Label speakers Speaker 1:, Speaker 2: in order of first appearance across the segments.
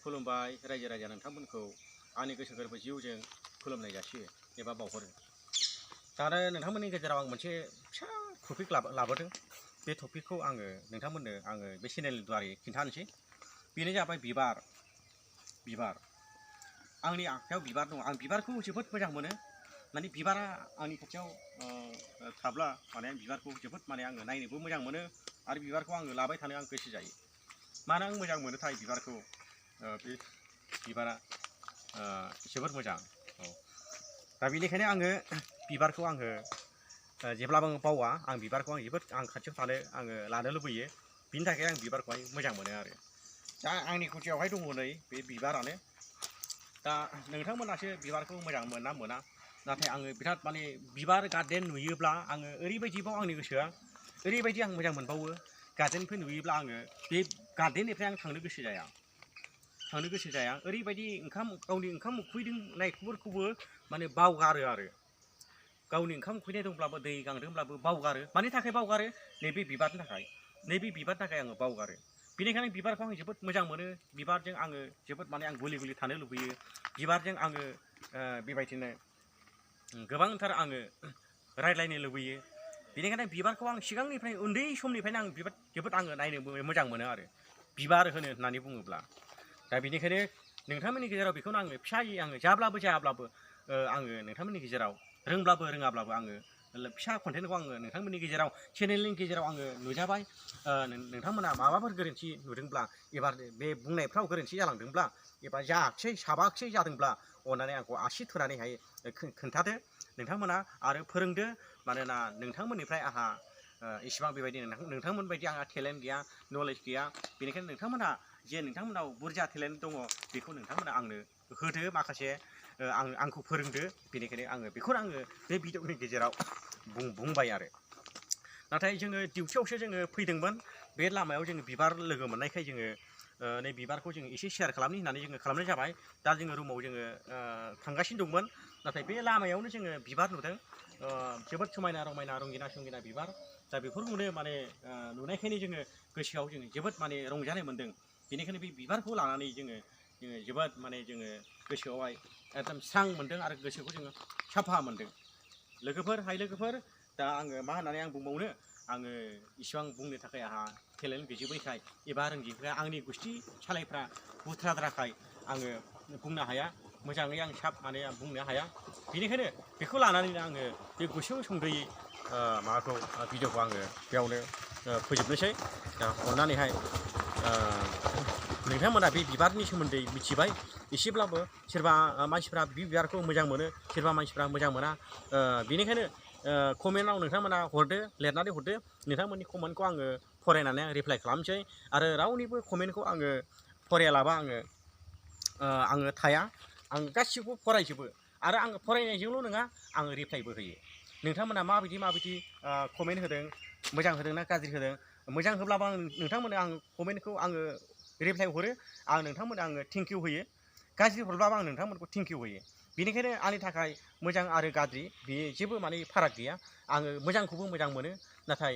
Speaker 1: खुलुमबाय रायजो राजा नोंथांमोनखौ आंनि गोसो गोरबो जिउजों खुलुमनाय जासियो एबा बावहरो। दानो नोंथांमोननि गेजेराव आं मोनसे फिसा टपिक लाबोदों। बे टपिकखौ नोंथांमोननो बे चेनेलनि द्वारै खिन्थानोसै। बेनो जाबाय बिबार। आंनि आखायाव बिबार दं। आं बिबारखौ जोबोद मोजां मोनो। माने बिबारा आंनि खाथियाव थाब्ला माने बिबारखौ जोबोद माने आङो नायनोबो मोजां मोनो आरो बिबारखौ आङो लाबाय थानो आं गोसो जायो। मानो आं मोजां मोनोथाय बिबारखौ, बे बिबारा जोबोद मोजां। दा बेनिखायनो आङो बिबारखौ जेब्लाबो बावा। आं बिबारखौ जोबोद खाथियाव लानो लुबैयो। बिनि थाखाय आं बिबारखौहाय मोजां मोनो आरो। दा आंनि गुदियावहाय दङ नै बे बिबारानो। दा नोंथांमोनासो बिबारखौ मोजां मोना मोना, नाथाय आङो बिराद माने बिबार गार्डेन नुयोब्ला आङो ओरैबायदिबाव आंनि गोसोआ ओरैबायदि आं मोजां मोनबावो। गार्डेनफोर नुयोब्ला आङो बे गार्डेननिफ्राय आं थांनो गोसो जाया। ओरैबायदि गावनि ओंखाम उखैनायफोरखौबो माने बावगारो आरो। गावनि ओंखाम उखैनाय दंब्लाबो दै गांदोंब्लाबो बावगारो। मानि थाखाय बावगारो? नैबे बिबारनि थाखाय। नैबे बिबारनि थाखाय आङो बावगारो। बेनिखायनो बिबारखौ आं जोबोद मोजां मोनो। बिबारजों आङो जोबोद माने आं गले गले थानो लुबैयो। बिबारजों आङो बेबायदिनो गोबांथार आङो रायज्लायनो लुबैयो। बेनिखायनो बिबारखौ आं सिगांनिफ्राय उन्दै समनिफ्रायनो आं जोबोद नायनो मोजां मोनो आरो बिबार होननानै बुङोब्ला। दा बेनिखायनो नोंथांमोननि गेजेराव बेखौनो आङो फिसायै जाब्लाबो जायाब्लाबो नोंथांमोननि गेजेराव रोंब्लाबो रोङाब्लाबो फिसा कन्टेन्टखौ नोंथांमोननि गेजेराव चेनेलनि गेजेराव नुजाबाय। नोंथांमोना माबाफोर गोरोन्थि नुदोंब्ला एबा बे बुंनायफ्राव गोरोन्थि जालांदोंब्ला एबा साबाखसै जादोंब्ला अननानै आंखौ आसि थुनानैहाय खोन्थादो नोंथांमोना आरो फोरोंदो। मानोना नोंथांमोननिफ्राय आंहा इसिबां बेबायदि नोंथांमोन बायदि आंहा टेलेन्ट गैया, नलेज गैया। बेनिखायनो नोंथांमोनाव बुरजा टेलेन्ट दङ, बेखौ नोंथांमोना आंनो होदो। माखासे आंखौ फोरोंदो। बेनिखायनो बेखौनो बे भिडिअनि गेजेराव बुंबाय आरो। नाथाय जोङो डिउटियावसो फैदोंमोन। बे लामायाव बिबार लोगो मोननायखाय नै बिबारखौ एसे शेयार खालामनि होननानै खालामनाय जाबाय। दा रुमाव थांगासिनो दंमोन। नाथाय बे लामायावनो बिबार नुदों। जोबोद समायना रमायना रंगिना संगिना बिबार। दा बेफोरखौनो माने नुनायखायनो गोसोआव जोबोद माने रंजानाय मोन्दों। बेनिखायनो बे बिबारखौ लानानै जोबोद माने गोसोआवहाय एकदम स्रां मोन्दों आरो गोसोखौ साफा मोन्दों। लोगोफोर दा मा होननानै बुंबावनो। इसिबां बुंनो थाखाय आंहा टेलेन्ट गैजोबैखाय एबा रोंजोबैखाय, आंनि गुस्थि सालायफ्रा बुथ्राद्राखाय बुंनो हाया। मोजाङै बुंनो हाया। बेनिखायनो बेखौ लानानैनो बे गुसुं सुंद'यै भिडिअखौ बेयावनो फोजोबनोसै। दा अननानैहाय नोंथांमोना बे बिबारनि सोमोन्दै मिथिबाय एसेब्लाबो। सोरबा मानसिफ्रा बे बिबारखौ मोजां मोनो, सोरबा मानसिफ्रा मोजां मोना। बेनिखायनो कमेन्टआव नोंथांमोना लिरनानै हरदो। नोंथांमोननि कमेन्टखौ फरायनानै रिप्लाइ खालामसै। आरो रावनिबो कमेन्टखौ फरायालाबा थाया। गासिखौबो फरायजोबो। आरो फरायनायजोंल' नङा, रिप्लाइबो होयो। नोंथांमोना माबायदि कमेन्ट होदों, मोजां होदों ना गाज्रि होदों? मोजां होब्लाबो नोंथांमोननो कमेन्टखौ रिप्लाइ हरो। नोंथांमोननो थेंक इउ होयो। गाज्रि हरब्लाबो नोंथांमोनखौ थेंक इउ होयो। बेनिखायनो आंनि थाखाय मोजां आरो गाज्रि बे जेबो फाराग गैया। मोजांखौबो मोजां मोनो, नाथाय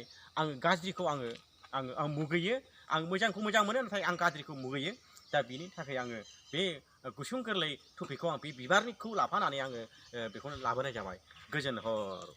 Speaker 1: गाज्रिखौ मुगैयो। मोजांखौ मोजां मोनो, नाथाय गाज्रिखौ मुगैयो। दा बेनि थाखाय बे गुसुं गोरलै टपिकखौ बे बिबारनिखौ लाफानानै बेखौनो लाबोनाय जाबाय। गोजोन हर।